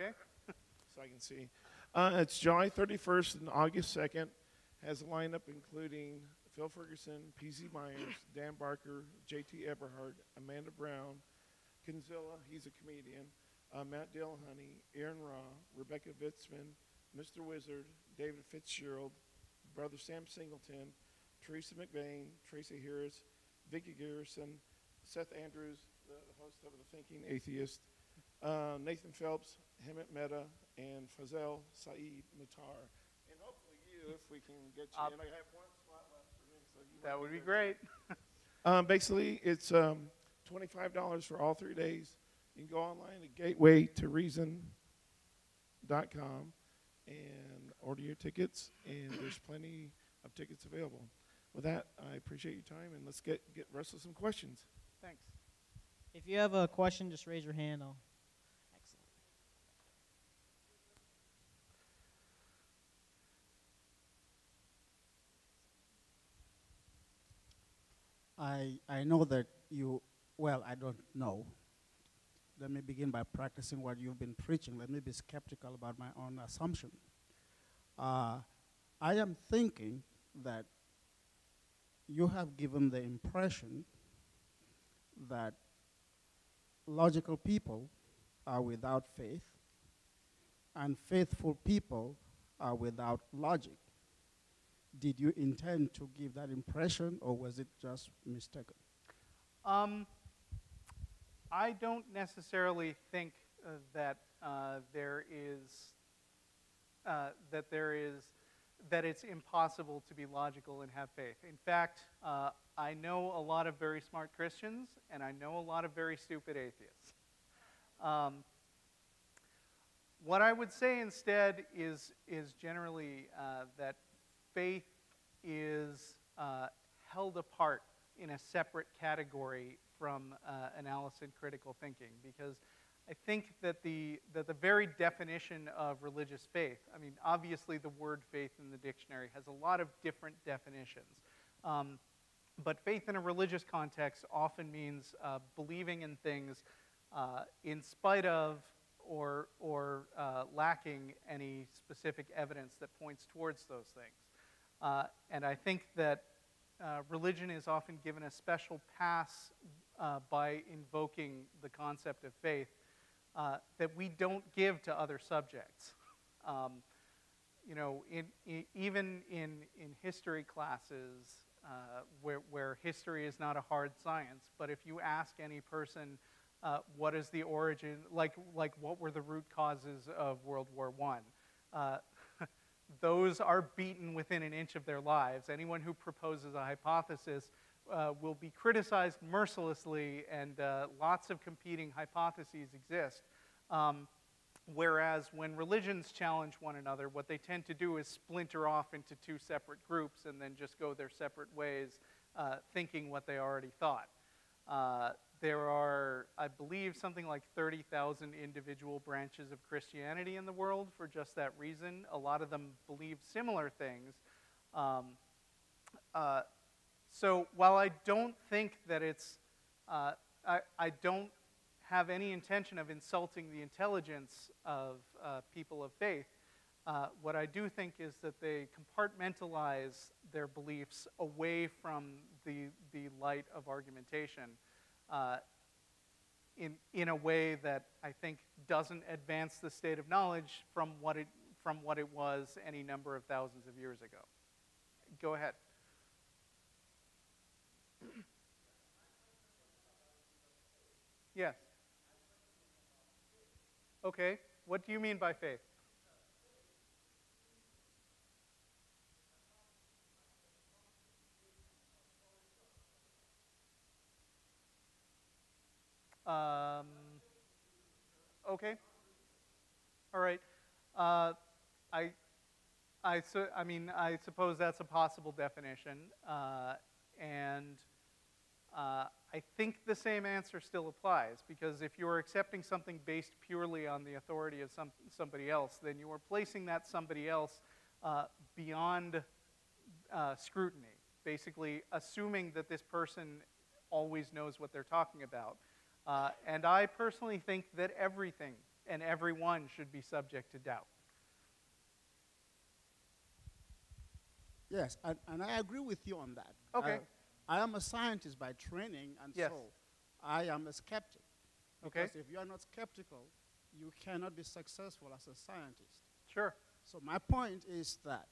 Okay. So I can see. It's July 31st and August 2nd. Has a lineup including Phil Ferguson, P.Z. Myers, Dan Barker, J.T. Eberhard, Amanda Brown, Kinzilla, he's a comedian, Matt Dillahunty, Aaron Raw, Rebecca Vitzman, Mr. Wizard, David Fitzgerald, Brother Sam Singleton, Teresa McBain, Tracy Harris, Vicki Garrison, Seth Andrews, the host of The Thinking Atheist, Nathan Phelps, Hemant Mehta, and Fazel Saeed Mutar. And hopefully you, if we can get you in. I have one slot left for me. So you That would be great. basically, it's $25 for all 3 days. You can go online at gatewaytoreason.com and order your tickets, and there's plenty of tickets available. With that, I appreciate your time, and let's get wrestle some questions. Thanks. If you have a question, just raise your hand. Excellent. I know that you, well, I don't know. Let me begin by practicing what you've been preaching. Let me be skeptical about my own assumption. I am thinking that you have given the impression that logical people are without faith and faithful people are without logic. Did you intend to give that impression, or was it just mistaken? I don't necessarily think that it's impossible to be logical and have faith. In fact, I know a lot of very smart Christians, and I know a lot of very stupid atheists. What I would say instead is generally that faith is held apart in a separate category from analysis and critical thinking, because I think that the very definition of religious faith, I mean, obviously the word faith in the dictionary has a lot of different definitions. But faith in a religious context often means believing in things in spite of or lacking any specific evidence that points towards those things. And I think that religion is often given a special pass by invoking the concept of faith that we don't give to other subjects. You know, even in history classes, where history is not a hard science, but if you ask any person what is the origin, like what were the root causes of World War I, those are beaten within an inch of their lives. Anyone who proposes a hypothesis will be criticized mercilessly, and lots of competing hypotheses exist. Whereas when religions challenge one another, what they tend to do is splinter off into two separate groups and then just go their separate ways, thinking what they already thought. There are, I believe, something like 30,000 individual branches of Christianity in the world for just that reason. A lot of them believe similar things. So while I don't think that it's, I don't have any intention of insulting the intelligence of people of faith, what I do think is that they compartmentalize their beliefs away from the light of argumentation in a way that I think doesn't advance the state of knowledge from what it was any number of thousands of years ago. Go ahead. Yes. Okay. What do you mean by faith? Okay. All right. I mean, I suppose that's a possible definition, and I think the same answer still applies, because if you're accepting something based purely on the authority of somebody else, then you are placing that somebody else beyond scrutiny, basically assuming that this person always knows what they're talking about. And I personally think that everything and every one should be subject to doubt. Yes, and I agree with you on that. Okay. I am a scientist by training, and Yes. so I am a skeptic. Okay. Because if you are not skeptical, you cannot be successful as a scientist. Sure. So my point is that,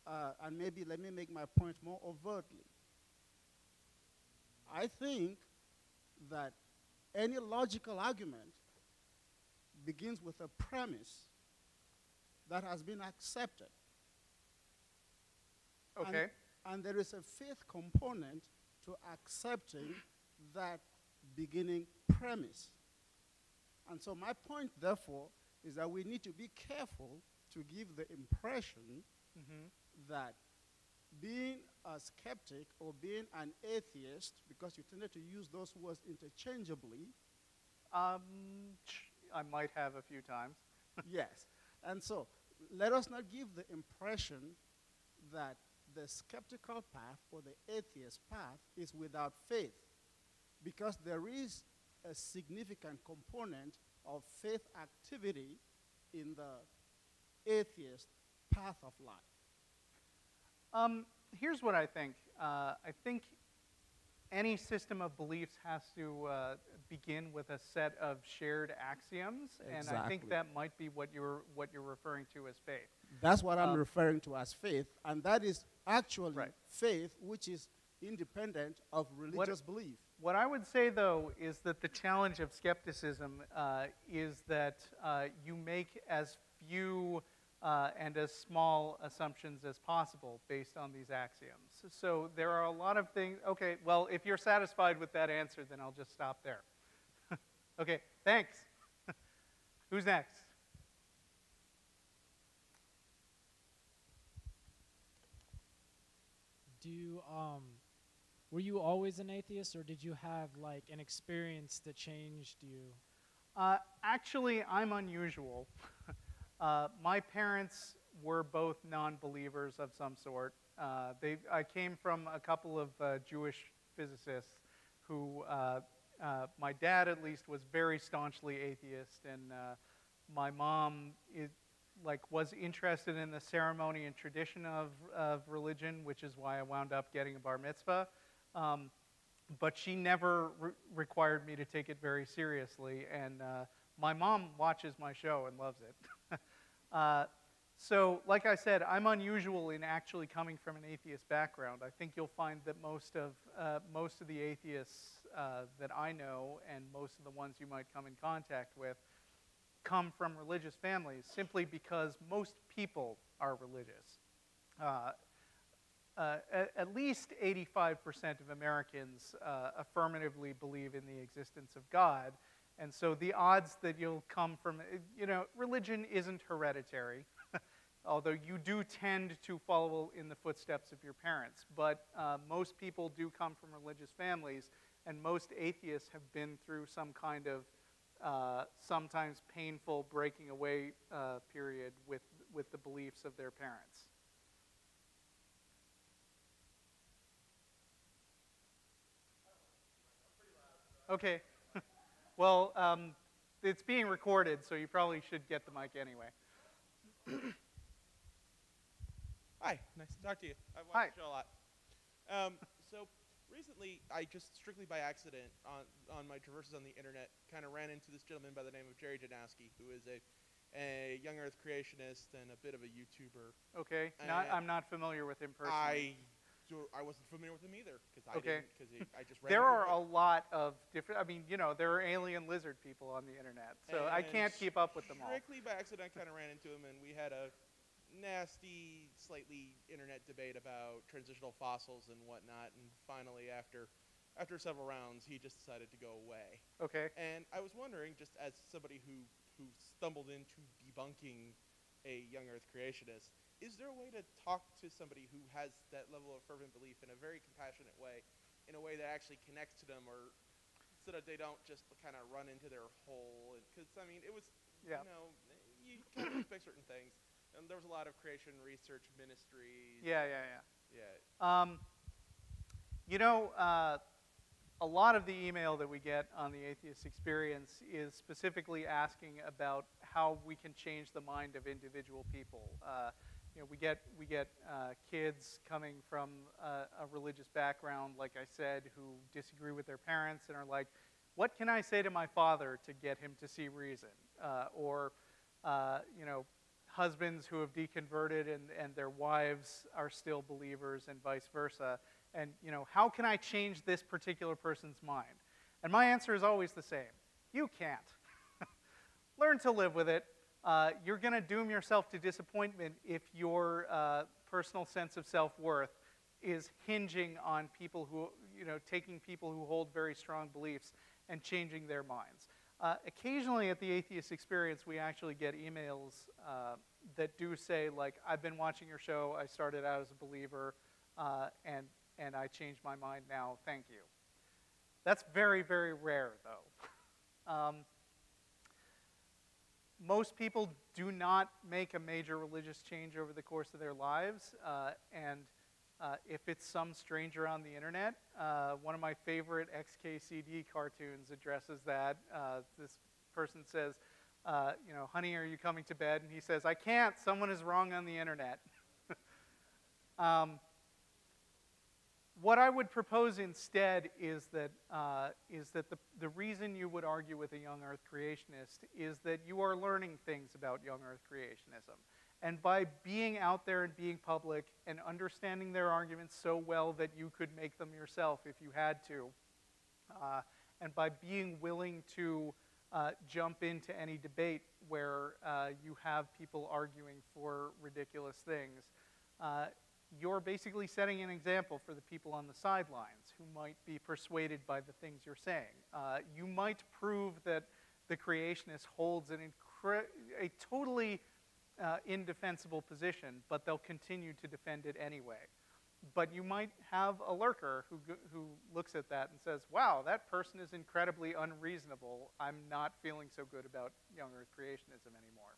and maybe let me make my point more overtly. I think that any logical argument begins with a premise that has been accepted. Okay. And there is a faith component to accepting that beginning premise. And so my point, therefore, is that we need to be careful to give the impression that being a skeptic or being an atheist, because you tended to use those words interchangeably. I might have a few times. Yes. And so let us not give the impression that the skeptical path or the atheist path is without faith, because there is a significant component of faith activity in the atheist path of life. Here's what I think. I think any system of beliefs has to begin with a set of shared axioms, and I think Exactly. that might be what you're referring to as faith. That's what I'm referring to as faith, and that is actually Right. faith which is independent of religious belief. What I would say, though, is that the challenge of skepticism is that you make as few and as small assumptions as possible based on these axioms. So there are a lot of things. Okay, well, if you're satisfied with that answer, then I'll just stop there. Okay, thanks. Who's next? Were you always an atheist, or did you have like an experience that changed you? Actually, I'm unusual. My parents were both non-believers of some sort. I came from a couple of Jewish physicists who, my dad at least was very staunchly atheist, and my mom was interested in the ceremony and tradition of religion, which is why I wound up getting a bar mitzvah. But she never required me to take it very seriously, and my mom watches my show and loves it. So, like I said, I'm unusual in actually coming from an atheist background. I think you'll find that most of the atheists that I know, and most of the ones you might come in contact with, come from religious families simply because most people are religious. At least 85% of Americans affirmatively believe in the existence of God, and so the odds that you'll come from, religion isn't hereditary, although you do tend to follow in the footsteps of your parents, but most people do come from religious families, and most atheists have been through some kind of sometimes painful breaking away period with the beliefs of their parents. Okay. Well, it's being recorded, so you probably should get the mic anyway. Hi, nice to talk to you. I've Hi. watched the show a lot. So recently, I just strictly by accident on my traverses on the internet kind of ran into this gentleman by the name of Janowski, who is a young Earth creationist and a bit of a YouTuber. Okay. I'm not familiar with him personally. I wasn't familiar with him either because Okay. I just ran There into are him. a lot of different. I mean, there are alien lizard people on the internet, so I can't keep up with them all. Strictly by accident, I kind of ran into him, and we had a nasty, slightly internet debate about transitional fossils and whatnot. And finally, after several rounds, he just decided to go away. Okay. And I was wondering, just as somebody who stumbled into debunking a young Earth creationist, is there a way to talk to somebody who has that level of fervent belief in a very compassionate way, in a way that actually connects to them, or so that they don't just kind of run into their hole? Because, I mean, it was, Yeah. you kind of expect certain things. And there was a lot of creation research ministries. Yeah. Yeah. A a lot of the email that we get on the Atheist Experience is specifically asking about how we can change the mind of individual people. You know, we get kids coming from a religious background, like I said, who disagree with their parents and are like, what can I say to my father to get him to see reason? Or you know, husbands who have deconverted and their wives are still believers and vice versa. And, you know, how can I change this particular person's mind? And my answer is always the same. You can't. Learn to live with it. You're going to doom yourself to disappointment if your personal sense of self-worth is hinging on people who, you know, taking people who hold very strong beliefs and changing their minds. Occasionally at the Atheist Experience, we actually get emails that do say, like, I've been watching your show, I started out as a believer, and I changed my mind now, thank you. That's very, very rare, though. Most people do not make a major religious change over the course of their lives, and if it's some stranger on the internet, one of my favorite XKCD cartoons addresses that. This person says, you know, honey, are you coming to bed? And he says, I can't, someone is wrong on the internet. What I would propose instead is that the reason you would argue with a young earth creationist is that you are learning things about young earth creationism. And by being out there and being public and understanding their arguments so well that you could make them yourself if you had to, and by being willing to jump into any debate where you have people arguing for ridiculous things, you're basically setting an example for the people on the sidelines who might be persuaded by the things you're saying. You might prove that the creationist holds a totally indefensible position, but they'll continue to defend it anyway. But you might have a lurker who looks at that and says, wow, that person is incredibly unreasonable. I'm not feeling so good about young earth creationism anymore.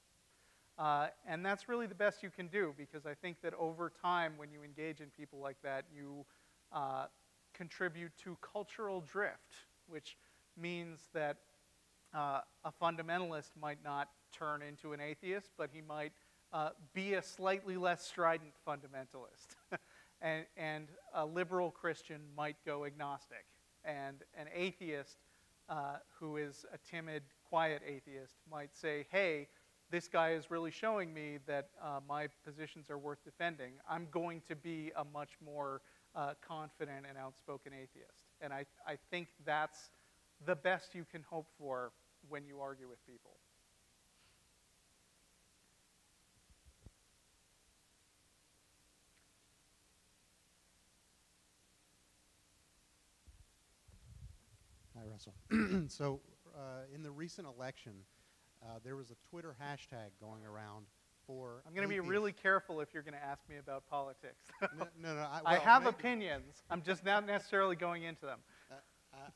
And that's really the best you can do, because I think that over time, when you engage in people like that, you contribute to cultural drift, which means that a fundamentalist might not turn into an atheist, but he might be a slightly less strident fundamentalist. and a liberal Christian might go agnostic. And an atheist who is a timid, quiet atheist might say, hey, this guy is really showing me that my positions are worth defending. I'm going to be a much more confident and outspoken atheist. And I think that's the best you can hope for when you argue with people. Hi, Russell. So in the recent election, there was a Twitter hashtag going around for I'm going to be really careful if you're going to ask me about politics. No. I have opinions. I'm just not necessarily going into them.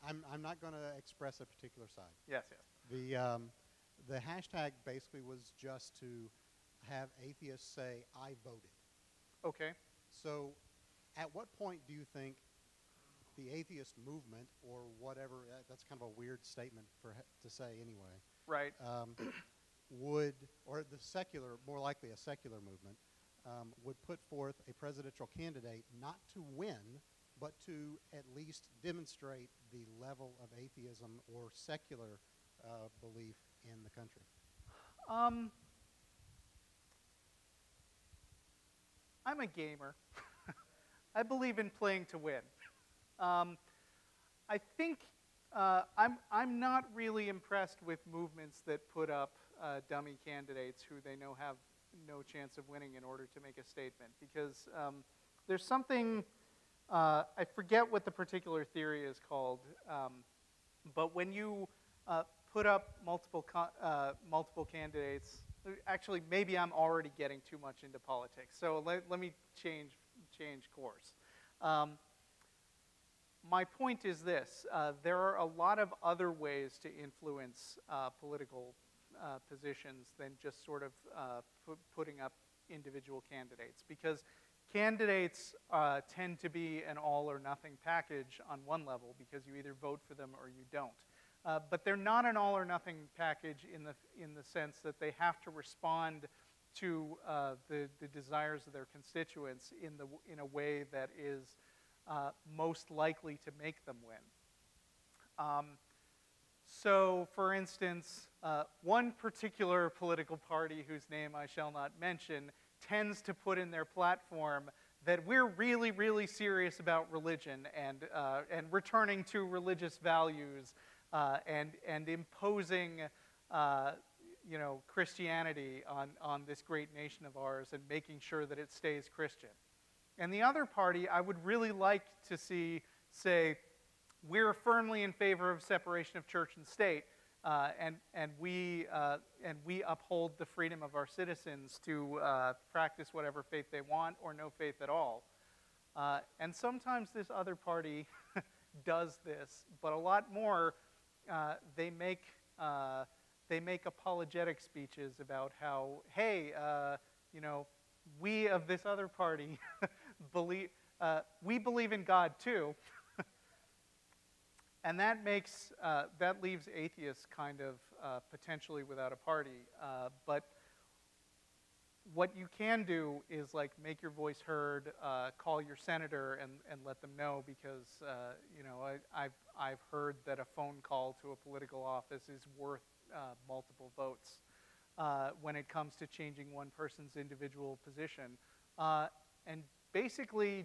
I'm not going to express a particular side. Yes. The hashtag basically was just to have atheists say, I voted. Okay. So at what point do you think the atheist movement, or whatever, that's kind of a weird statement to say anyway, right, would, or the secular, more likely a secular movement, would put forth a presidential candidate not to win, but to at least demonstrate the level of atheism or secular belief in the country? I'm a gamer. I believe in playing to win. I think I'm not really impressed with movements that put up dummy candidates who they know have no chance of winning in order to make a statement, because there's something, I forget what the particular theory is called, but when you put up multiple candidates, actually maybe I'm already getting too much into politics, so let me change course. My point is this, there are a lot of other ways to influence political positions than just sort of putting up individual candidates, because candidates tend to be an all or nothing package on one level because you either vote for them or you don't. But they're not an all or nothing package in the sense that they have to respond to the desires of their constituents in a way that is most likely to make them win. So, for instance, one particular political party whose name I shall not mention tends to put in their platform that we're really, really serious about religion and returning to religious values and imposing, Christianity on this great nation of ours and making sure that it stays Christian. And the other party I would really like to see say, we're firmly in favor of separation of church and state, and we uphold the freedom of our citizens to practice whatever faith they want or no faith at all. And sometimes this other party does this, but a lot more they make apologetic speeches about how, hey, we of this other party we believe in God too. And that leaves atheists kind of potentially without a party. But what you can do is like make your voice heard, call your senator and let them know, because I've heard that a phone call to a political office is worth multiple votes when it comes to changing one person's individual position. And basically,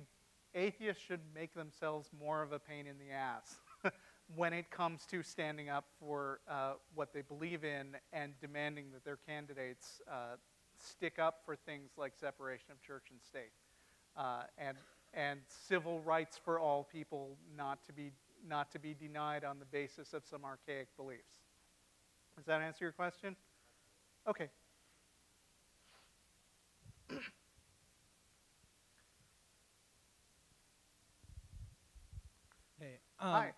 atheists should make themselves more of a pain in the ass when it comes to standing up for what they believe in and demanding that their candidates stick up for things like separation of church and state and civil rights for all people not to be denied on the basis of some archaic beliefs. Does that answer your question? Okay. Hey, Hi.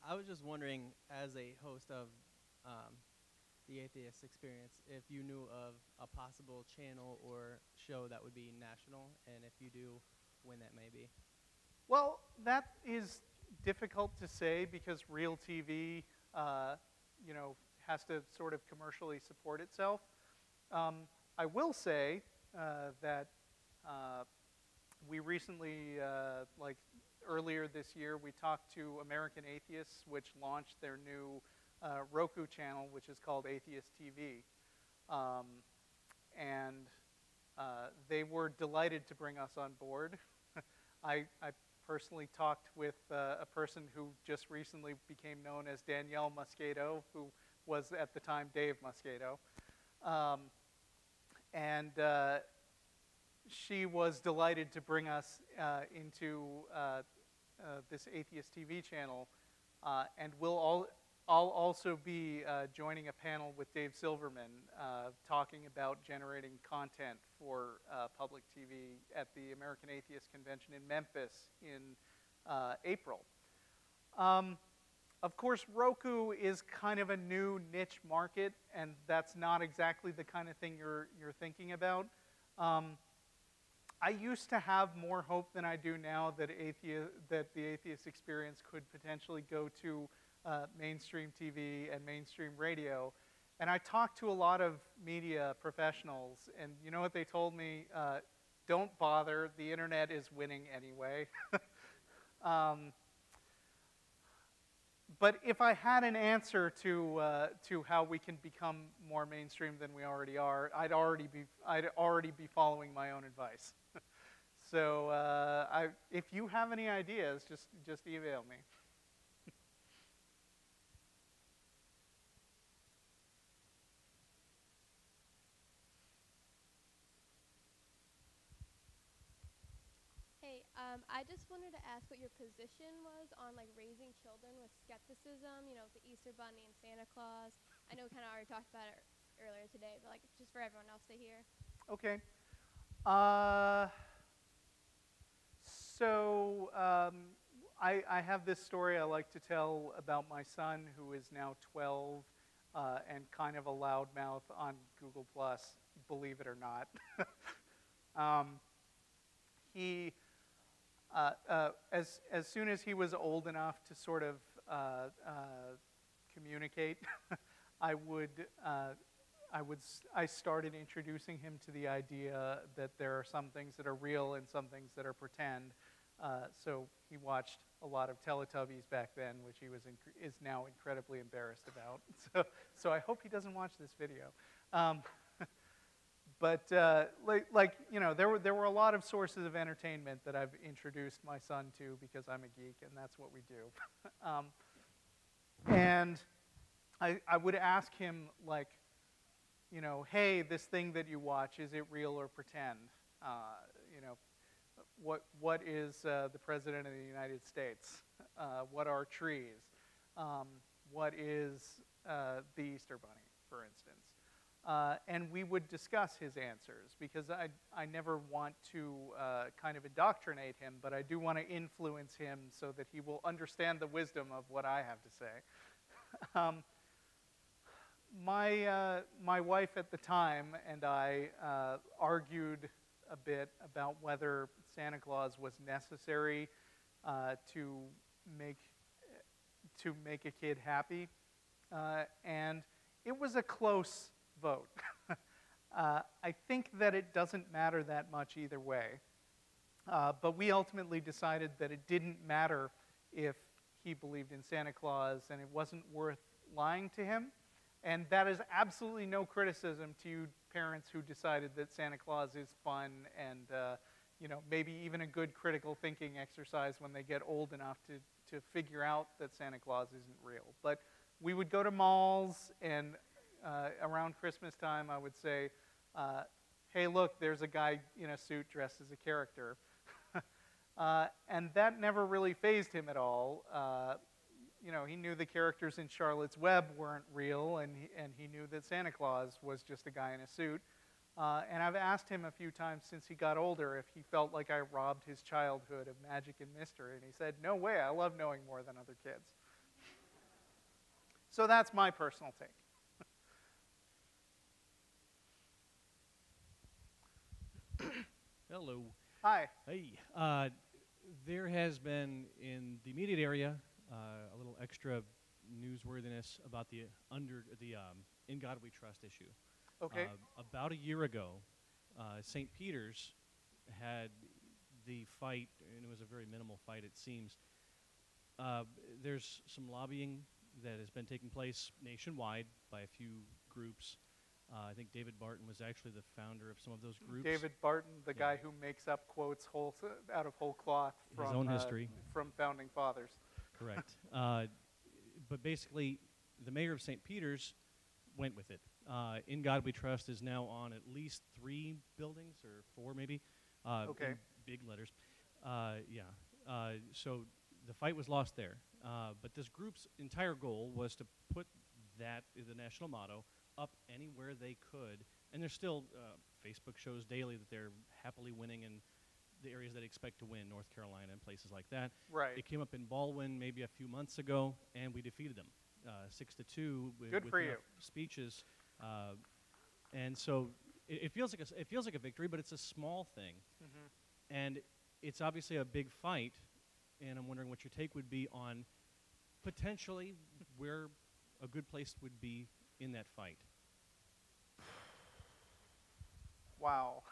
I was just wondering, as a host of the Atheist Experience, if you knew of a possible channel or show that would be national, and if you do, when that may be. Well, that is difficult to say because real TV, has to sort of commercially support itself. I will say that we recently, earlier this year, we talked to American Atheists, which launched their new Roku channel, which is called Atheist TV. And they were delighted to bring us on board. I personally talked with a person who just recently became known as Danielle Moscato, who was at the time Dave Moscato. And she was delighted to bring us into this Atheist TV channel, and I'll also be joining a panel with Dave Silverman talking about generating content for public TV at the American Atheist Convention in Memphis in April. Of course, Roku is kind of a new niche market, and that's not exactly the kind of thing you're thinking about. I used to have more hope than I do now that the Atheist Experience could potentially go to mainstream TV and mainstream radio. And I talked to a lot of media professionals, and you know what they told me? Don't bother, the internet is winning anyway. But if I had an answer to how we can become more mainstream than we already are, I'd already be following my own advice. So if you have any ideas, just email me. Hey, I just wanted to ask what your position was on like raising children with skepticism, with the Easter Bunny and Santa Claus. I know we kind of already talked about it earlier today, but like just for everyone else to hear. Okay. So I have this story I like to tell about my son, who is now 12 and kind of a loudmouth on Google+, believe it or not. he, as soon as he was old enough to sort of communicate, I started introducing him to the idea that there are some things that are real and some things that are pretend. So he watched a lot of Teletubbies back then, which he is now incredibly embarrassed about. So I hope he doesn't watch this video. But there were a lot of sources of entertainment that I've introduced my son to because I'm a geek and that's what we do. And I would ask him, like, hey, this thing that you watch, is it real or pretend? What is the President of the United States? What are trees? What is the Easter Bunny, for instance? And we would discuss his answers, because I never want to kind of indoctrinate him, but I do want to influence him so that he will understand the wisdom of what I have to say. My wife at the time and I argued a bit about whether Santa Claus was necessary to make a kid happy, and it was a close vote. I think that it doesn't matter that much either way, but we ultimately decided that it didn't matter if he believed in Santa Claus, and it wasn't worth lying to him. And that is absolutely no criticism to you parents who decided that Santa Claus is fun and maybe even a good critical thinking exercise when they get old enough to figure out that Santa Claus isn't real. But we would go to malls, and around Christmas time I would say, hey, look, there's a guy in a suit dressed as a character. And that never really fazed him at all. He knew the characters in Charlotte's Web weren't real, and he knew that Santa Claus was just a guy in a suit. And I've asked him a few times since he got older if he felt like I robbed his childhood of magic and mystery, and he said, no way, I love knowing more than other kids. So that's my personal take. Hello. Hi. Hey. There has been in the immediate area a little extra newsworthiness about the In God We Trust issue. Okay. About a year ago, St. Peter's had the fight, and it was a very minimal fight, it seems. There's some lobbying that has been taking place nationwide by a few groups. I think David Barton was actually the founder of some of those groups. David Barton, the guy who makes up quotes out of whole cloth from his own history, from founding fathers. Correct. But basically, the mayor of St. Peter's went with it. In God We Trust is now on at least 3 buildings, or 4 maybe, okay. in big letters. So the fight was lost there. But this group's entire goal was to put that, the national motto, up anywhere they could. And there's still, Facebook shows daily that they're happily winning in the areas that expect to win, North Carolina and places like that. Right. It came up in Baldwin maybe a few months ago, and we defeated them 6-2 with enough speeches. And so it feels like a victory, but it's a small thing. Mm-hmm. And it's obviously a big fight, and I'm wondering what your take would be on potentially where a good place would be in that fight. Wow.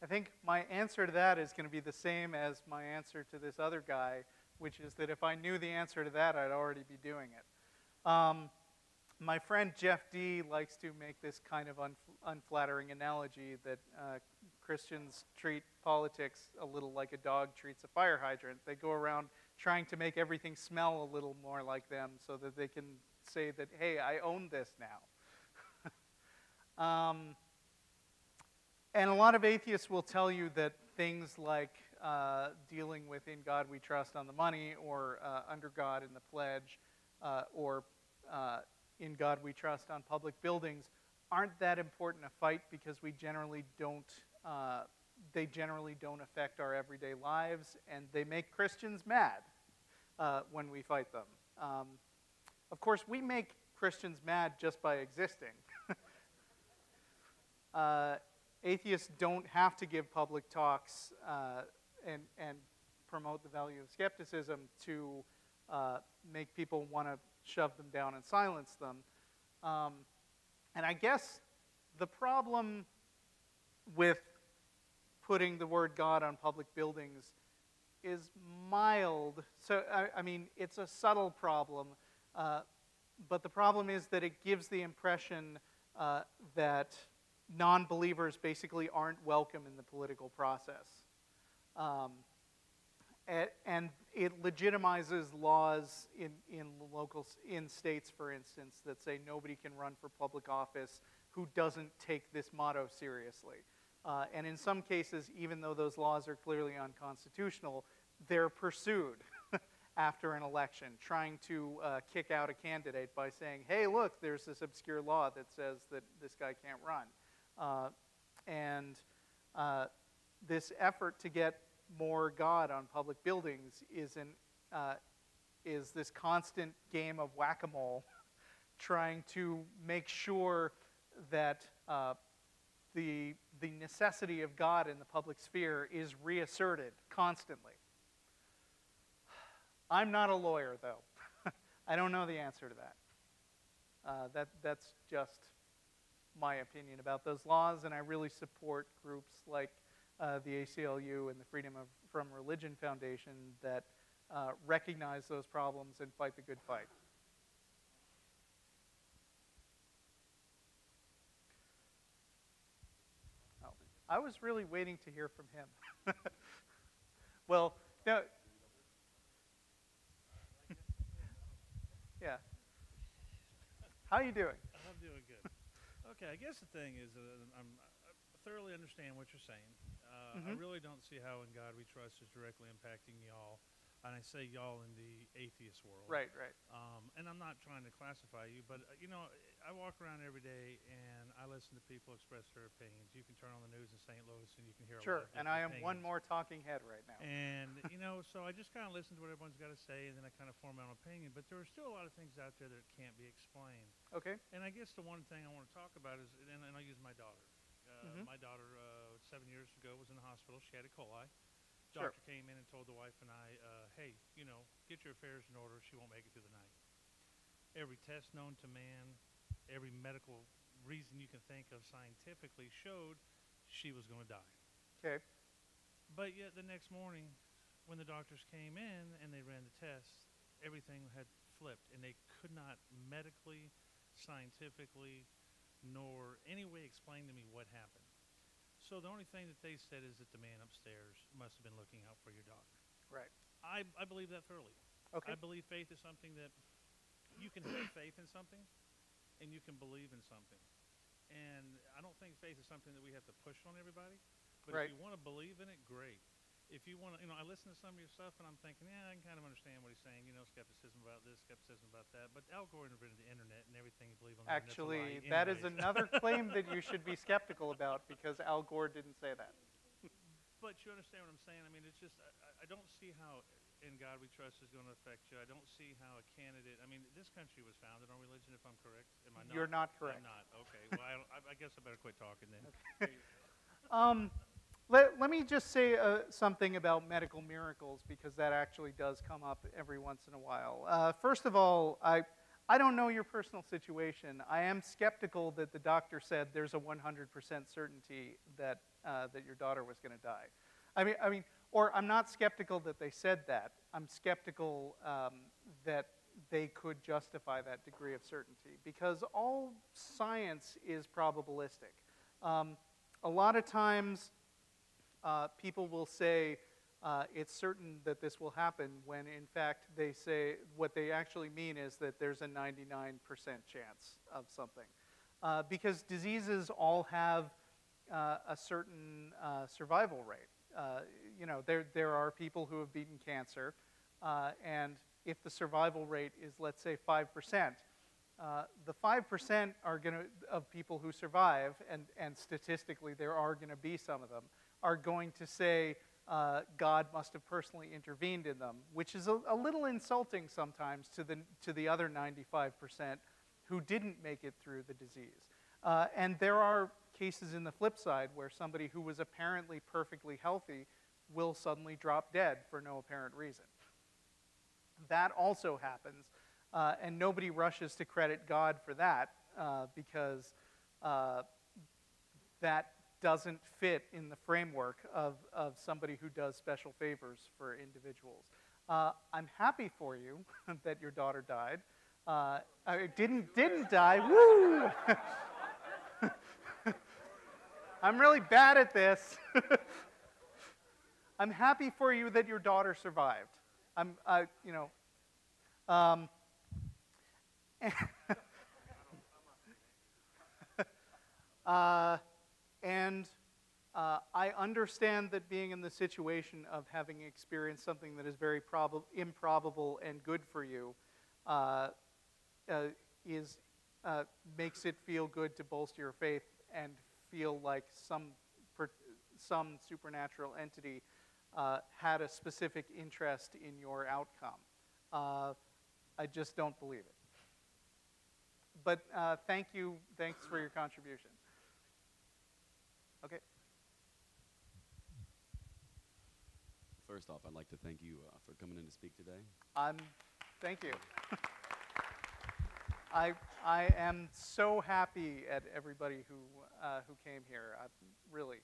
I think my answer to that is going to be the same as my answer to this other guy, which is that if I knew the answer to that, I'd already be doing it. My friend Jeff D. likes to make this kind of unflattering analogy that Christians treat politics a little like a dog treats a fire hydrant. They go around trying to make everything smell a little more like them so that they can say that, hey, I own this now. And a lot of atheists will tell you that things like dealing with In God We Trust on the money, or Under God in the Pledge, or In God We Trust on public buildings aren't that important a fight because we generally don't, they generally don't affect our everyday lives, and they make Christians mad when we fight them. Of course, we make Christians mad just by existing. Atheists don't have to give public talks and promote the value of skepticism to make people want to shove them down and silence them. And I guess the problem with putting the word God on public buildings is mild. So, I mean, it's a subtle problem, but the problem is that it gives the impression that non-believers basically aren't welcome in the political process. And it legitimizes laws in states, for instance, that say nobody can run for public office who doesn't take this motto seriously. And in some cases, even though those laws are clearly unconstitutional, they're pursued after an election, trying to kick out a candidate by saying, hey, look, there's this obscure law that says that this guy can't run. This effort to get more God on public buildings is this constant game of whack-a-mole, trying to make sure that the necessity of God in the public sphere is reasserted constantly. I'm not a lawyer, though. I don't know the answer to that. That's just my opinion about those laws, and I really support groups like the ACLU and the Freedom from Religion Foundation that recognize those problems and fight the good fight. Oh, I was really waiting to hear from him. Well, no. Yeah. How are you doing? I'm doing good. Okay, I guess the thing is, I thoroughly understand what you're saying. I really don't see how In God We Trust is directly impacting y'all. And I say y'all in the atheist world. Right, right. And I'm not trying to classify you, but, you know, I walk around every day and I listen to people express their opinions. You can turn on the news in St. Louis and you can hear a lot of different and I am opinions. one more talking head right now. And, you know, so I just kind of listen to what everyone's got to say and then I kind of form my own opinion. But there are still a lot of things out there that can't be explained. Okay. And I guess the one thing I want to talk about is, and I'll use my daughter. My daughter, 7 years ago, was in the hospital. She had E. coli. Doctor came in and told the wife and I, hey, you know, get your affairs in order. She won't make it through the night. Every test known to man, every medical reason you can think of scientifically showed she was going to die. Okay. But yet the next morning, when the doctors came in and they ran the tests, everything had flipped, and they could not medically, scientifically, nor any way explain to me what happened. So the only thing that they said is that the man upstairs must have been looking out for your daughter. Right. I believe that thoroughly. Okay. I believe faith is something that you can have faith in something and you can believe in something. And I don't think faith is something that we have to push on everybody. But if you want to believe in it, great. If you want to, you know, I listen to some of your stuff and I'm thinking, yeah, I can kind of understand what he's saying, you know, skepticism about this, skepticism about that. But Al Gore invented the internet and everything you believe on the internet. Actually, that is another claim that you should be skeptical about because Al Gore didn't say that. But you understand what I'm saying? I mean, it's just, I don't see how In God We Trust is going to affect you. I don't see how a candidate, I mean, this country was founded on religion, if I'm correct. Am I not? You're not correct. I'm not. Okay. Well, I guess I better quit talking then. Okay. Let me just say something about medical miracles because that actually does come up every once in a while. First of all, I don't know your personal situation. I am skeptical that the doctor said there's a 100% certainty that your daughter was going to die. I mean, or I'm not skeptical that they said that. I'm skeptical that they could justify that degree of certainty because all science is probabilistic. A lot of times, people will say it's certain that this will happen when in fact they say what they actually mean is that there's a 99% chance of something. Because diseases all have a certain survival rate. You know, there are people who have beaten cancer, and if the survival rate is, let's say, 5%, the 5% of people who survive, and statistically there are going to be some of them, are going to say God must have personally intervened in them, which is a little insulting sometimes to the other 95% who didn't make it through the disease. And there are cases in the flip side where somebody who was apparently perfectly healthy will suddenly drop dead for no apparent reason. That also happens, and nobody rushes to credit God for that because that doesn't fit in the framework of somebody who does special favors for individuals. I'm happy for you that your daughter died. Didn't die. Woo! I'm really bad at this. I'm happy for you that your daughter survived. I understand that being in the situation of having experienced something that is very improbable and good for you makes it feel good to bolster your faith and feel like some supernatural entity had a specific interest in your outcome. I just don't believe it. But thanks for your contribution. Okay. First off, I'd like to thank you for coming in to speak today. Thank you. I am so happy at everybody who came here, really,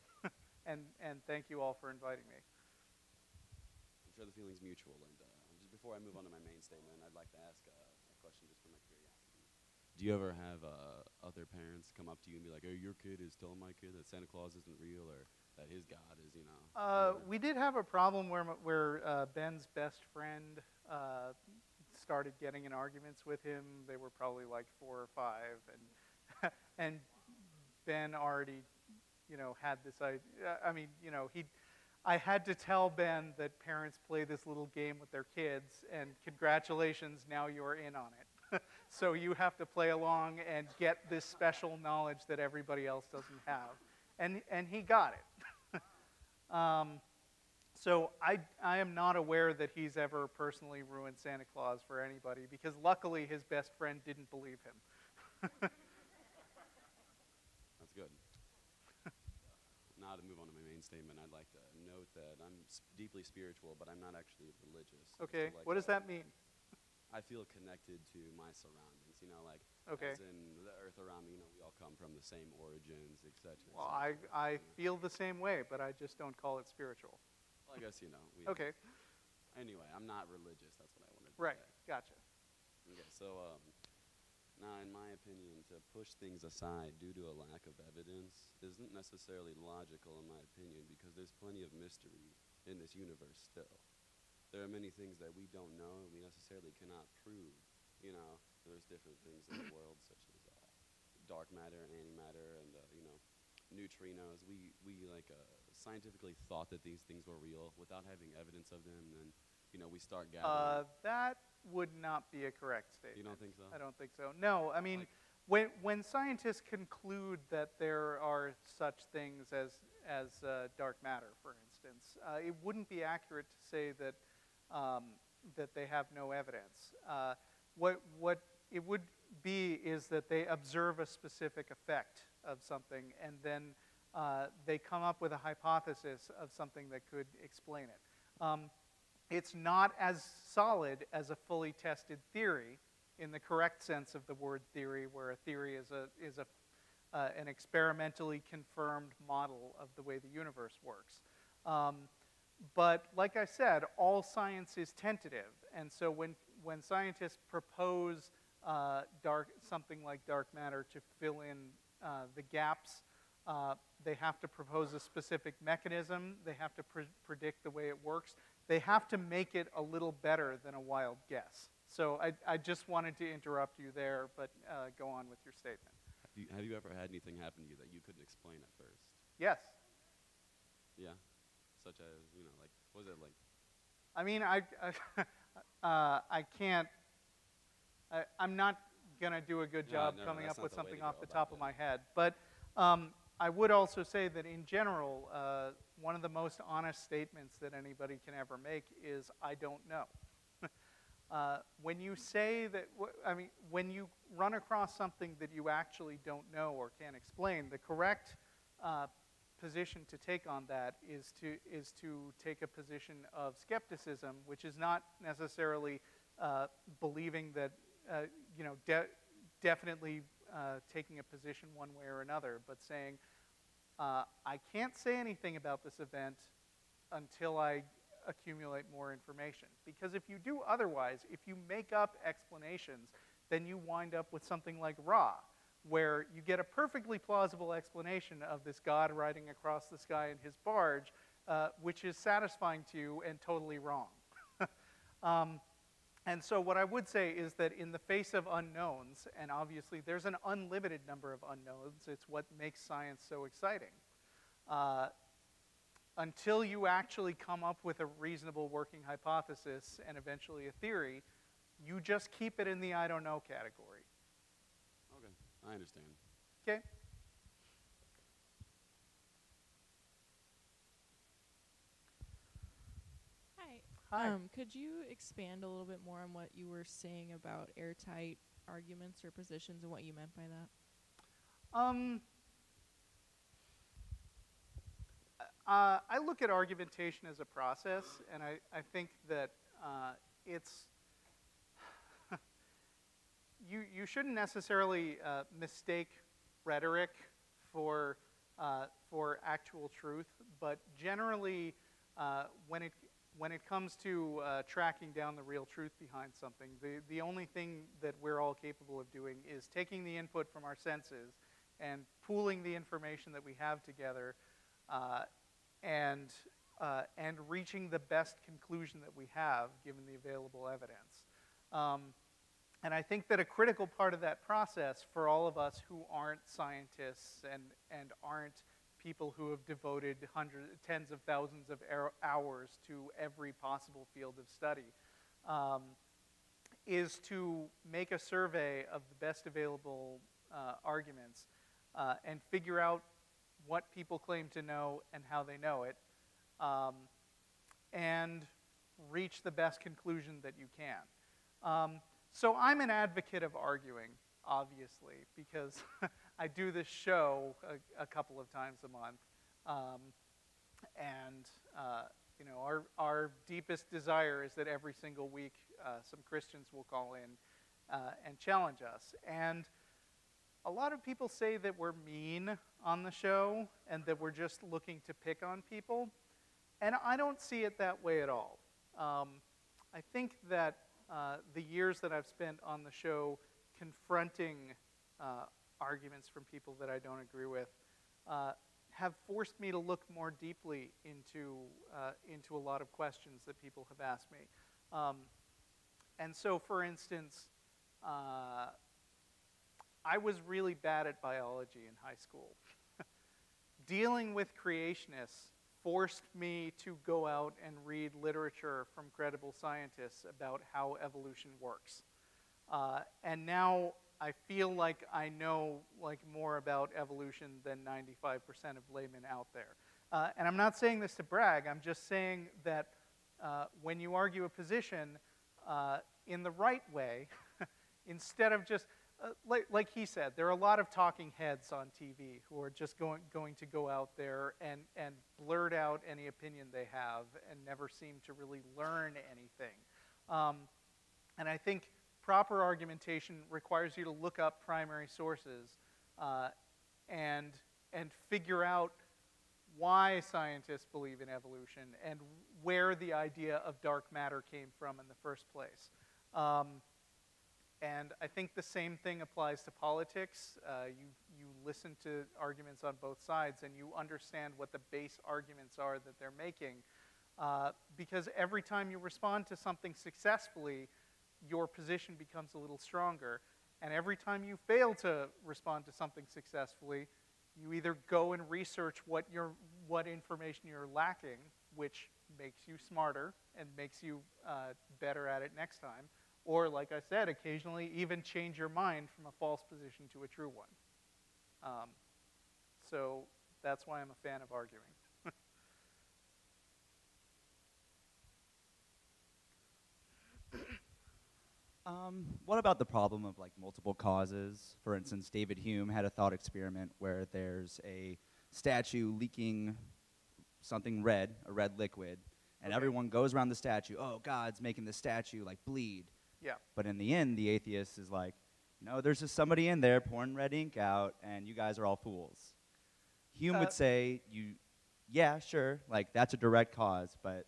and thank you all for inviting me. I'm sure the feeling's mutual. And just before I move on to my main statement, I'd like to ask a question just for my curiosity. Do you ever have other parents come up to you and be like, "Oh, your kid is telling my kid that Santa Claus isn't real, or that his God is, you know"? We did have a problem where Ben's best friend started getting in arguments with him. They were probably like 4 or 5, and and Ben already, had this idea. I mean, I had to tell Ben that parents play this little game with their kids, and congratulations, now you're in on it. So you have to play along and get this special knowledge that everybody else doesn't have, and he got it. So I am not aware that he's ever personally ruined Santa Claus for anybody, because luckily his best friend didn't believe him. That's good. Now to move on to my main statement, I'd like to note that I'm deeply spiritual, but I'm not actually religious. Okay, what does that mean? I feel connected to my surroundings, as in the earth around me, we all come from the same origins, etc. Well, I feel the same way, but I just don't call it spiritual. Well, I guess, Okay. Anyway, I'm not religious, that's what I wanted to say. Right, gotcha. Okay, so, now in my opinion, to push things aside due to a lack of evidence isn't necessarily logical in my opinion, because there's plenty of mystery in this universe still. There are many things that we don't know and we necessarily cannot prove. There's different things in the world, such as dark matter and antimatter and, neutrinos. We scientifically thought that these things were real without having evidence of them, and then, we start gathering. That would not be a correct statement. You don't think so? I don't think so. No, I mean, when scientists conclude that there are such things as dark matter, for instance, it wouldn't be accurate to say that that they have no evidence. What it would be is that they observe a specific effect of something, and then they come up with a hypothesis of something that could explain it. It's not as solid as a fully tested theory in the correct sense of the word theory, where a theory is an experimentally confirmed model of the way the universe works. But like I said, all science is tentative, and so when scientists propose something like dark matter to fill in the gaps, they have to propose a specific mechanism. They have to predict the way it works. They have to make it a little better than a wild guess. So I just wanted to interrupt you there, but go on with your statement. Have you ever had anything happen to you that you couldn't explain at first? Yes. Yeah? Such as, what was it like? I mean, I can't, I'm not going to do a good job coming up with something off the top of my head. But I would also say that in general, one of the most honest statements that anybody can ever make is, I don't know. When you say that, when you run across something that you actually don't know or can't explain, the correct position to take on that is to take a position of skepticism, which is not necessarily believing that definitely taking a position one way or another, but saying I can't say anything about this event until I accumulate more information. Because if you do otherwise, if you make up explanations, then you wind up with something like Ra, where you get a perfectly plausible explanation of this God riding across the sky in his barge, which is satisfying to you and totally wrong. And so what I would say is that in the face of unknowns, and obviously there's an unlimited number of unknowns, it's what makes science so exciting. Until you actually come up with a reasonable working hypothesis and eventually a theory, you just keep it in the I don't know category. Okay, I understand. Okay. Hi. Hi. Could you expand a little bit more on what you were saying about airtight arguments or positions and what you meant by that? I look at argumentation as a process, and I think that it's you shouldn't necessarily mistake rhetoric for actual truth, but generally when it comes to tracking down the real truth behind something, the only thing that we're all capable of doing is taking the input from our senses and pooling the information that we have together and reaching the best conclusion that we have given the available evidence. And I think that a critical part of that process for all of us who aren't scientists and aren't people who have devoted tens of thousands of hours to every possible field of study, is to make a survey of the best available arguments and figure out what people claim to know and how they know it, and reach the best conclusion that you can. So I'm an advocate of arguing, obviously, because I do this show a couple of times a month, and our deepest desire is that every single week some Christians will call in and challenge us. And a lot of people say that we're mean on the show and that we're just looking to pick on people, and I don't see it that way at all. I think that the years that I've spent on the show confronting arguments from people that I don't agree with have forced me to look more deeply into a lot of questions that people have asked me. And so, for instance, I was really bad at biology in high school. Dealing with creationists forced me to go out and read literature from credible scientists about how evolution works. And now I feel like I know more about evolution than 95% of laymen out there. And I'm not saying this to brag. I'm just saying that when you argue a position in the right way, instead of just, like he said, there are a lot of talking heads on TV who are just going to go out there and blurt out any opinion they have and never seem to really learn anything. And I think proper argumentation requires you to look up primary sources and figure out why scientists believe in evolution and where the idea of dark matter came from in the first place. And I think the same thing applies to politics. You listen to arguments on both sides and you understand what the base arguments are that they're making. Because every time you respond to something successfully, your position becomes a little stronger. And every time you fail to respond to something successfully, you either go and research what information you're lacking, which makes you smarter and makes you better at it next time, or, like I said, occasionally even change your mind from a false position to a true one. So that's why I'm a fan of arguing. What about the problem of multiple causes? For instance, David Hume had a thought experiment where there's a statue leaking something red, a red liquid, and everyone goes around the statue, oh, God's making the statue like bleed. Yeah. But in the end, the atheist is like, no, there's just somebody in there pouring red ink out, and you guys are all fools. Hume would say, yeah, sure, like that's a direct cause, but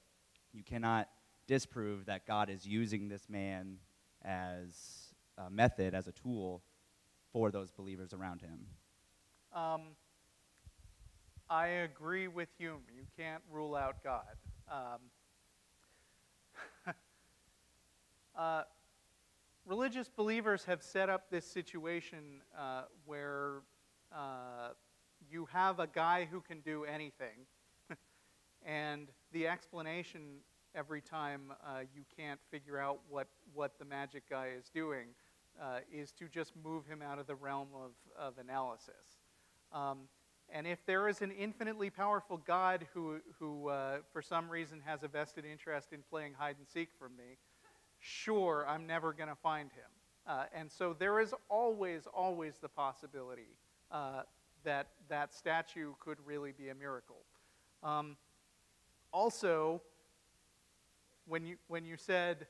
you cannot disprove that God is using this man as a method, as a tool for those believers around him. I agree with Hume. You can't rule out God. Religious believers have set up this situation where you have a guy who can do anything, and the explanation every time you can't figure out what the magic guy is doing is to just move him out of the realm of analysis. And if there is an infinitely powerful God who for some reason has a vested interest in playing hide and seek from me, sure, I'm never going to find him. And so there is always the possibility that that statue could really be a miracle. Also, when you said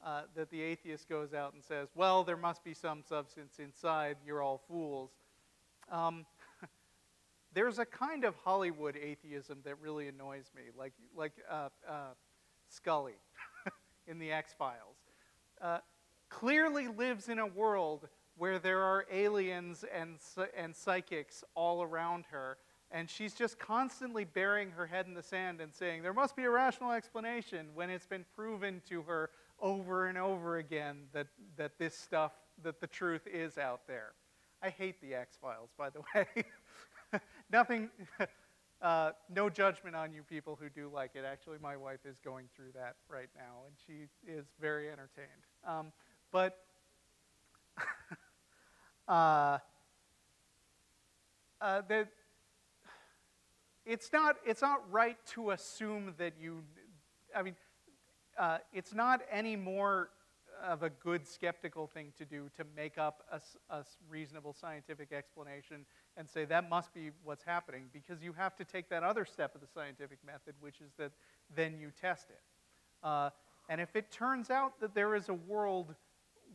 that the atheist goes out and says, well, there must be some substance inside, you're all fools. There's a kind of Hollywood atheism that really annoys me, like Scully in the X-Files. Clearly lives in a world where there are aliens and psychics all around her, and she's just constantly burying her head in the sand and saying, there must be a rational explanation, when it's been proven to her over and over again that this stuff, that the truth is out there. I hate the X-Files, by the way. Nothing, no judgment on you people who do like it. Actually, my wife is going through that right now, and she is very entertained. But it's not right to assume that you, I mean, it's not any more of a good skeptical thing to do to make up a reasonable scientific explanation and say that must be what's happening, because you have to take that other step of the scientific method, which is that then you test it. And if it turns out that there is a world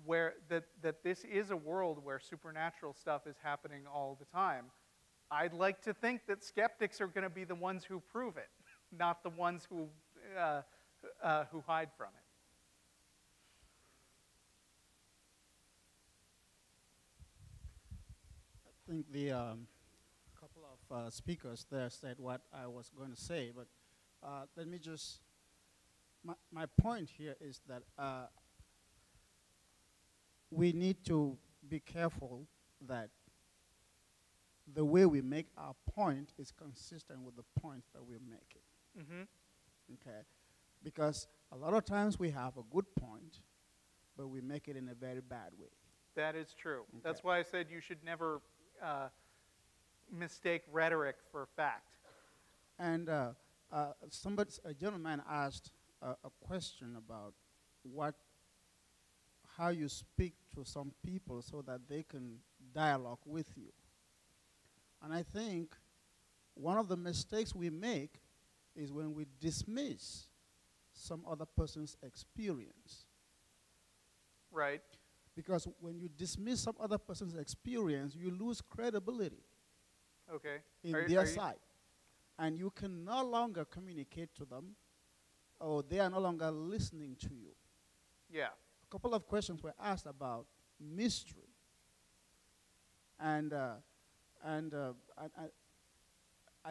where, that this is a world where supernatural stuff is happening all the time, I'd like to think that skeptics are going to be the ones who prove it, not the ones who hide from it. I think the couple of speakers there said what I was going to say, but let me just, my point here is that we need to be careful that the way we make our point is consistent with the point that we're making. Mm-hmm. Okay? Because a lot of times we have a good point, but we make it in a very bad way. That is true. Okay. That's why I said you should never mistake rhetoric for fact. And a gentleman asked a question about how you speak to some people so that they can dialogue with you. And I think one of the mistakes we make is when we dismiss some other person's experience. Right. Because when you dismiss some other person's experience, you lose credibility in their side. And you can no longer communicate to them, or they are no longer listening to you. Yeah. A couple of questions were asked about mystery. And I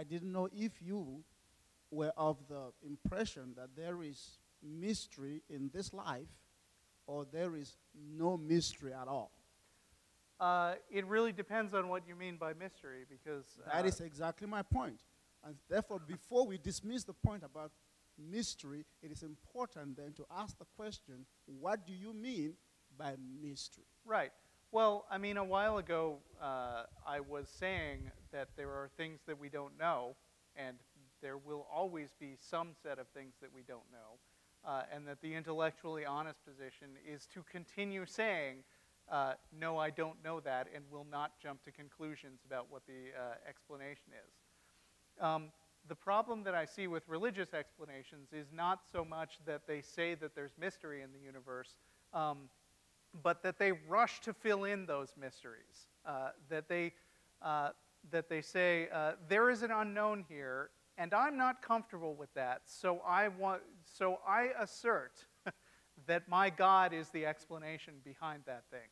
didn't know if you were of the impression that there is mystery in this life, or there is no mystery at all. It really depends on what you mean by mystery, because that is exactly my point. And therefore, before we dismiss the point about mystery, it is important then to ask the question, what do you mean by mystery? Right. Well, I mean, a while ago, I was saying that there are things that we don't know, and there will always be some set of things that we don't know. And that the intellectually honest position is to continue saying, no, I don't know that, and will not jump to conclusions about what the explanation is. The problem that I see with religious explanations is not so much that they say that there's mystery in the universe, but that they rush to fill in those mysteries. That they say, there is an unknown here, and I'm not comfortable with that, so I assert that my God is the explanation behind that thing.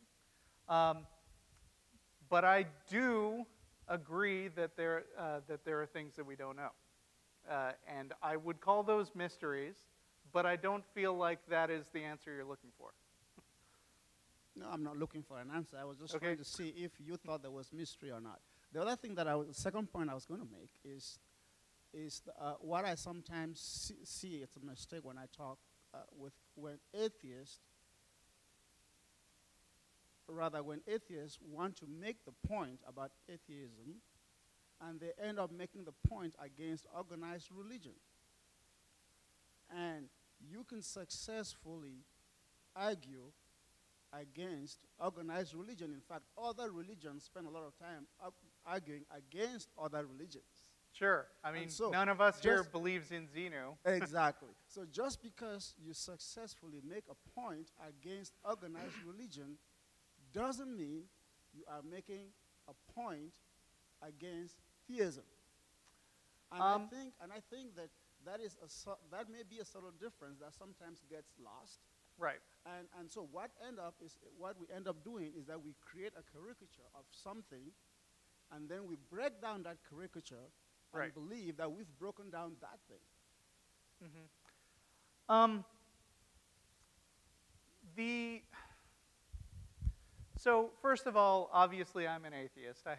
But I do agree that there are things that we don't know. And I would call those mysteries, but I don't feel like that is the answer you're looking for. No, I'm not looking for an answer. I was just Okay. trying to see if you thought there was mystery or not. The other thing that the second point I was going to make is what I sometimes see, it's a mistake when I talk when atheists want to make the point about atheism, and they end up making the point against organized religion. And you can successfully argue against organized religion. In fact, other religions spend a lot of time arguing against other religions. Sure. I mean, So none of us here believes in Xenu. Exactly. So just because you successfully make a point against organized religion doesn't mean you are making a point against theism. And I think that that may be a subtle difference that sometimes gets lost. Right. And so what we end up doing is that we create a caricature of something, and then we break down that caricature and believe that we've broken down that thing. Mm-hmm. So first of all, obviously I'm an atheist. I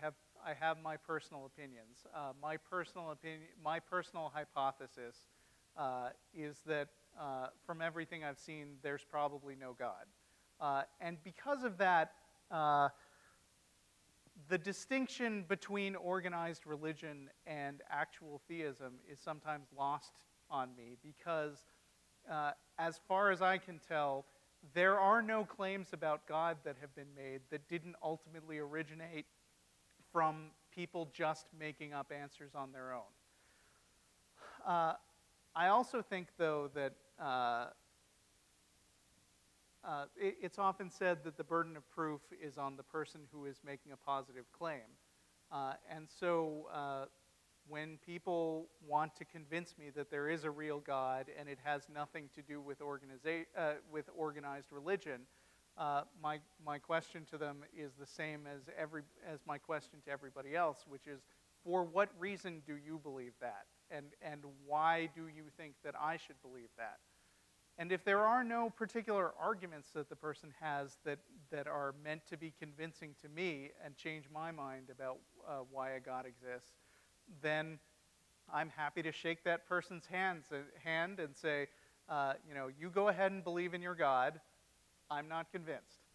have my personal opinions. My personal hypothesis is that from everything I've seen, there's probably no God. And because of that, the distinction between organized religion and actual theism is sometimes lost on me because, as far as I can tell, there are no claims about God that have been made that didn't ultimately originate from people just making up answers on their own. I also think, though, that it's often said that the burden of proof is on the person who is making a positive claim. And so when people want to convince me that there is a real God and it has nothing to do with organized religion, my question to them is the same as my question to everybody else, which is, for what reason do you believe that? And why do you think that I should believe that? And if there are no particular arguments that the person has that are meant to be convincing to me and change my mind about why a God exists, then I'm happy to shake that person's hand and say, you go ahead and believe in your God. I'm not convinced.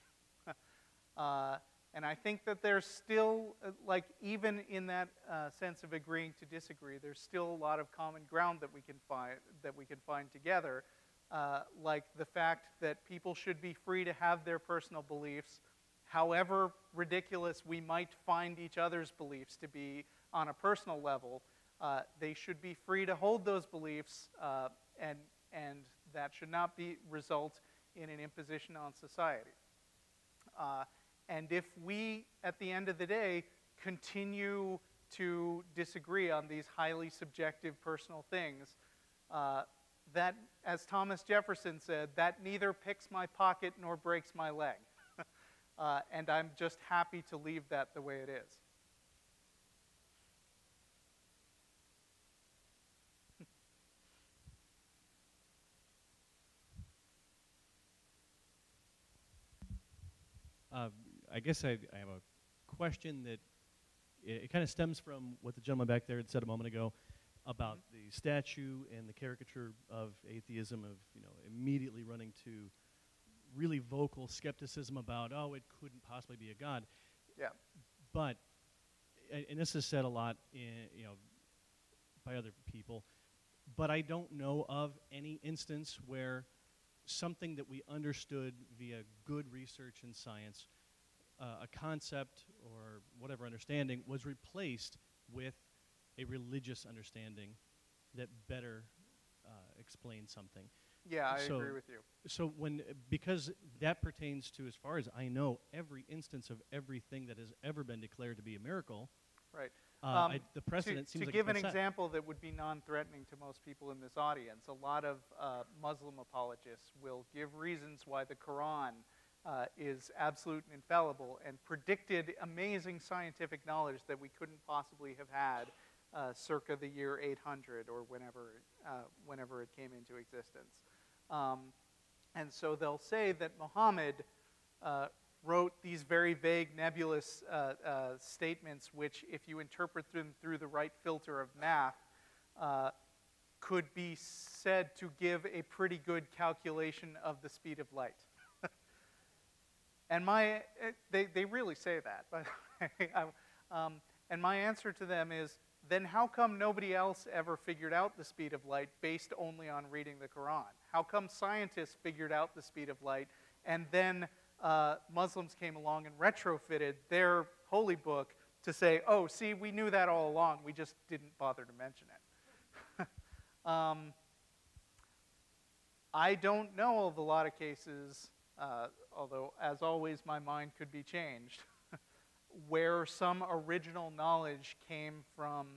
And I think that there's still, even in that sense of agreeing to disagree, there's still a lot of common ground that we can find together, like the fact that people should be free to have their personal beliefs, however ridiculous we might find each other's beliefs to be on a personal level. They should be free to hold those beliefs, and that should not result in an imposition on society. And if we, at the end of the day, continue to disagree on these highly subjective personal things, that, as Thomas Jefferson said, that neither picks my pocket nor breaks my leg. And I'm just happy to leave that the way it is. I guess I have a question that it kind of stems from what the gentleman back there had said a moment ago about the statue and the caricature of atheism, of immediately running to really vocal skepticism about, oh, it couldn't possibly be a God. Yeah. But, and this is said a lot by other people, but I don't know of any instance where something that we understood via good research in science, a concept or whatever understanding, was replaced with a religious understanding that better explains something. Yeah, I agree with you. So because that pertains to, as far as I know, every instance of everything that has ever been declared to be a miracle. Right. The precedent seems to like give it's an been set. example that would be non-threatening to most people in this audience, a lot of Muslim apologists will give reasons why the Quran is absolute and infallible, and predicted amazing scientific knowledge that we couldn't possibly have had circa the year 800 or whenever it came into existence. And so they'll say that Muhammad wrote these very vague, nebulous statements, which, if you interpret them through the right filter of math, could be said to give a pretty good calculation of the speed of light. And they really say that, by the way. And my answer to them is, then how come nobody else ever figured out the speed of light based only on reading the Quran? How come scientists figured out the speed of light, and then Muslims came along and retrofitted their holy book to say, oh, see, we knew that all along, we just didn't bother to mention it. I don't know of a lot of cases, although, as always, my mind could be changed, where some original knowledge came from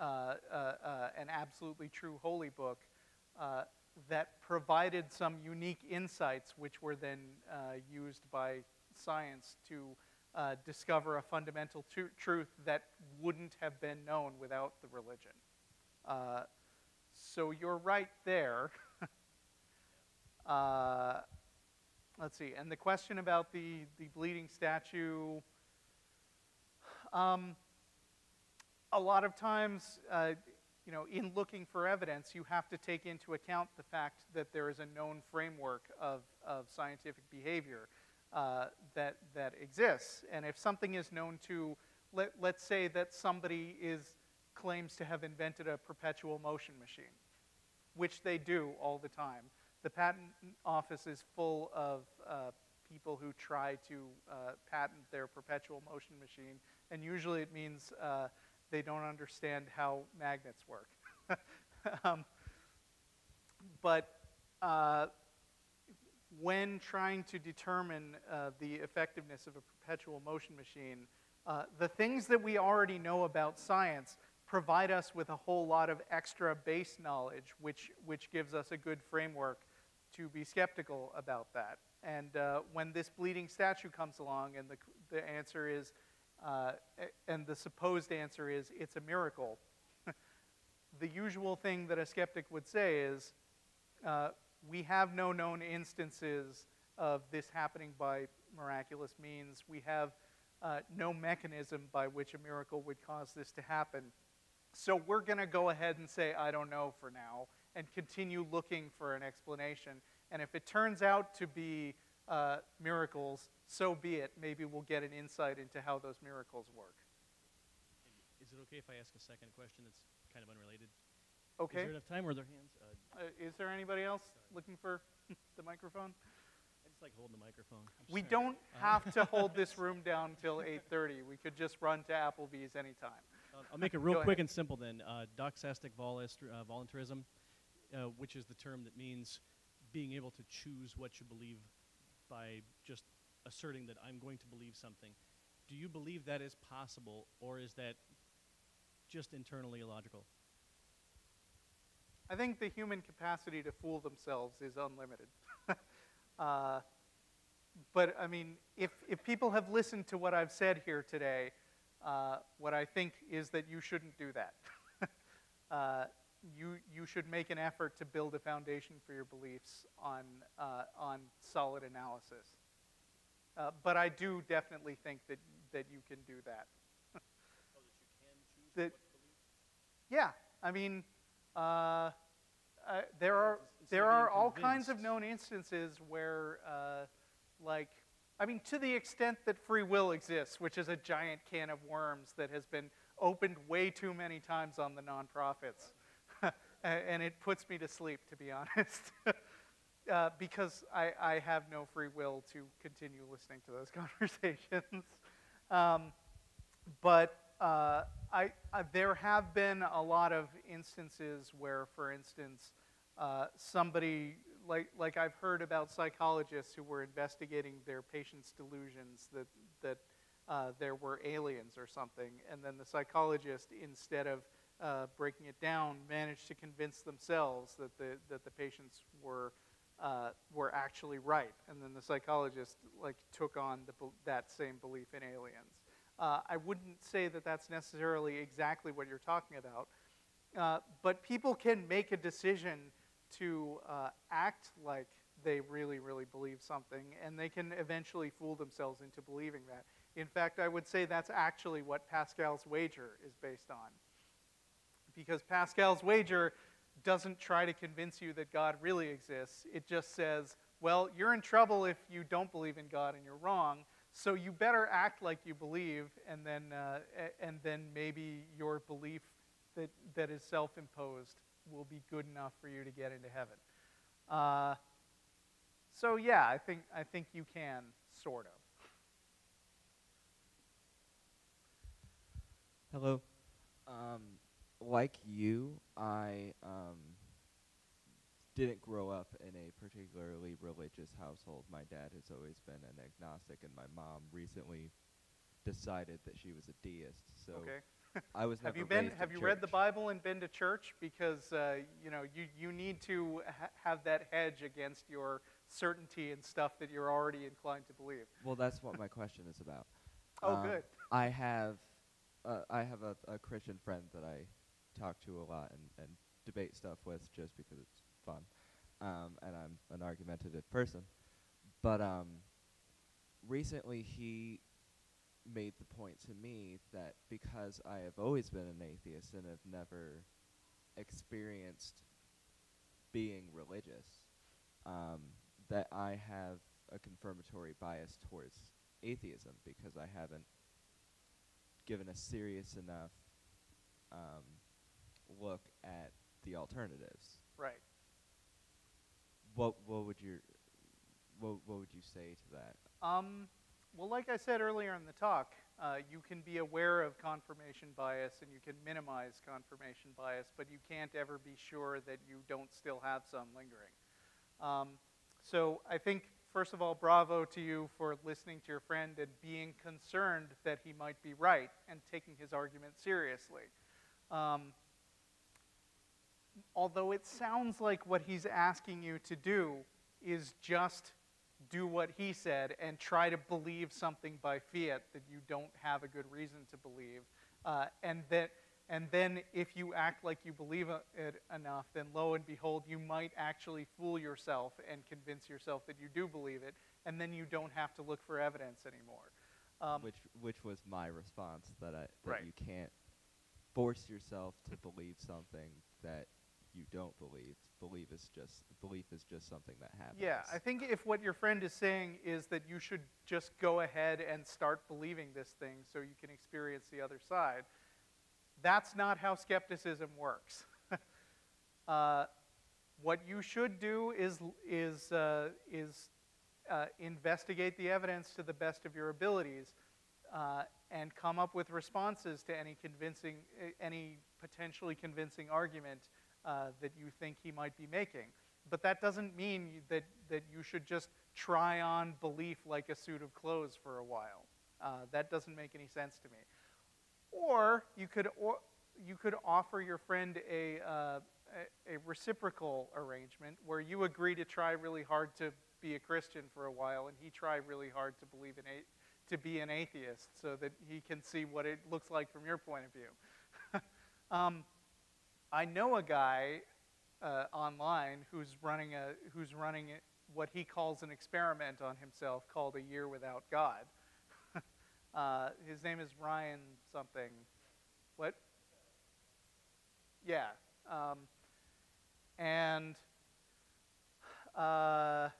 an absolutely true holy book that provided some unique insights, which were then used by science to discover a fundamental truth that wouldn't have been known without the religion. So you're right there. Let's see, and the question about the bleeding statue, a lot of times, in looking for evidence, you have to take into account the fact that there is a known framework of scientific behavior that exists. And if something is known to, let's say that somebody claims to have invented a perpetual motion machine, which they do all the time. The patent office is full of people who try to patent their perpetual motion machine, and usually it means they don't understand how magnets work. But when trying to determine the effectiveness of a perpetual motion machine, the things that we already know about science provide us with a whole lot of extra base knowledge, which gives us a good framework to be skeptical about that. And when this bleeding statue comes along, and the answer is, and the supposed answer is, it's a miracle, the usual thing that a skeptic would say is, we have no known instances of this happening by miraculous means. We have no mechanism by which a miracle would cause this to happen. So we're going to go ahead and say, I don't know for now, and continue looking for an explanation. And if it turns out to be miracles, so be it. Maybe we'll get an insight into how those miracles work. Is it okay if I ask a second question that's kind of unrelated? Okay. Is there enough time, or are there hands? Is there anybody else looking for the microphone? I just like holding the microphone. We don't have to hold this room down until 8:30. We could just run to Applebee's anytime. I'll make it real quick and simple then. Doxastic voluntarism, which is the term that means being able to choose what you believe by just asserting that I'm going to believe something. Do you believe that is possible, or is that just internally illogical? I think the human capacity to fool themselves is unlimited. But I mean, if people have listened to what I've said here today, what I think is that you shouldn't do that. You should make an effort to build a foundation for your beliefs on solid analysis. But I do definitely think that you can do that. Oh, that you can choose what to believe? Yeah, I mean, there are all kinds of known instances where, to the extent that free will exists, which is a giant can of worms that has been opened way too many times on the nonprofits. And it puts me to sleep, to be honest, because I have no free will to continue listening to those conversations. But there have been a lot of instances where, for instance, somebody, like I've heard about psychologists who were investigating their patients' delusions that there were aliens or something, and then the psychologist, instead of breaking it down, managed to convince themselves that the patients were actually right, and then the psychologist took on that same belief in aliens. I wouldn't say that that's necessarily exactly what you're talking about, but people can make a decision to act like they really, really believe something, and they can eventually fool themselves into believing that. In fact, I would say that's actually what Pascal's wager is based on. Because Pascal's wager doesn't try to convince you that God really exists. It just says, well, you're in trouble if you don't believe in God and you're wrong, so you better act like you believe, and then maybe your belief that is self-imposed will be good enough for you to get into heaven. So yeah, I think you can, sort of. Hello. Like you, I didn't grow up in a particularly religious household. My dad has always been an agnostic, and my mom recently decided that she was a deist. So okay. I was never Have you read the Bible and been to church? Because you need to have that hedge against your certainty and stuff that you're already inclined to believe. Well, that's what my question is about. Oh, good. I have a Christian friend that I talk to a lot and debate stuff with just because it's fun, and I'm an argumentative person. But recently he made the point to me that because I have always been an atheist and have never experienced being religious, that I have a confirmatory bias towards atheism because I haven't given a serious enough look at the alternatives. Right. What would you say to that? Well, like I said earlier in the talk, you can be aware of confirmation bias and you can minimize confirmation bias, but you can't ever be sure that you don't still have some lingering. So I think, first of all, bravo to you for listening to your friend and being concerned that he might be right and taking his argument seriously. Although it sounds like what he's asking you to do is just do what he said and try to believe something by fiat that you don't have a good reason to believe, and then if you act like you believe it enough, then lo and behold, you might actually fool yourself and convince yourself that you do believe it, and then you don't have to look for evidence anymore. Which was my response, that right. You can't force yourself to believe something that you don't believe. Belief is just something that happens. Yeah, I think if what your friend is saying is that you should just go ahead and start believing this thing so you can experience the other side, that's not how skepticism works. What you should do is investigate the evidence to the best of your abilities and come up with responses to any potentially convincing argument that you think he might be making. But that doesn't mean that you should just try on belief like a suit of clothes for a while. That doesn't make any sense to me. Or you could offer your friend a reciprocal arrangement where you agree to try really hard to be a Christian for a while, and he try really hard to be an atheist, so that he can see what it looks like from your point of view. I know a guy online who's running what he calls an experiment on himself called A Year Without God. His name is Ryan something. What? Yeah. And I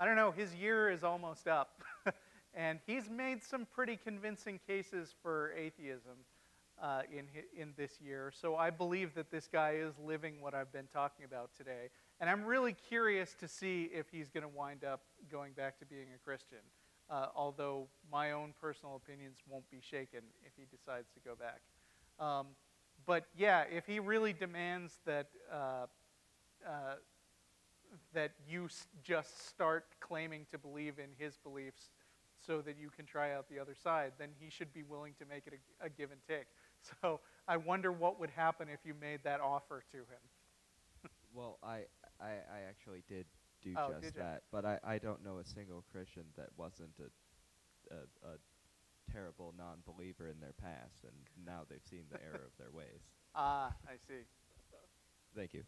don't know, his year is almost up. And he's made some pretty convincing cases for atheism in this year. So I believe that this guy is living what I've been talking about today. And I'm really curious to see if he's going to wind up going back to being a Christian. Although my own personal opinions won't be shaken if he decides to go back. But yeah, if he really demands that that you just start claiming to believe in his beliefs so that you can try out the other side, then he should be willing to make it a give and take. So I wonder what would happen if you made that offer to him. Well, I actually did do Did just ya? that, but I don't know a single Christian that wasn't a terrible non-believer in their past, and now they've seen the error of their ways. Ah, I see. Thank you.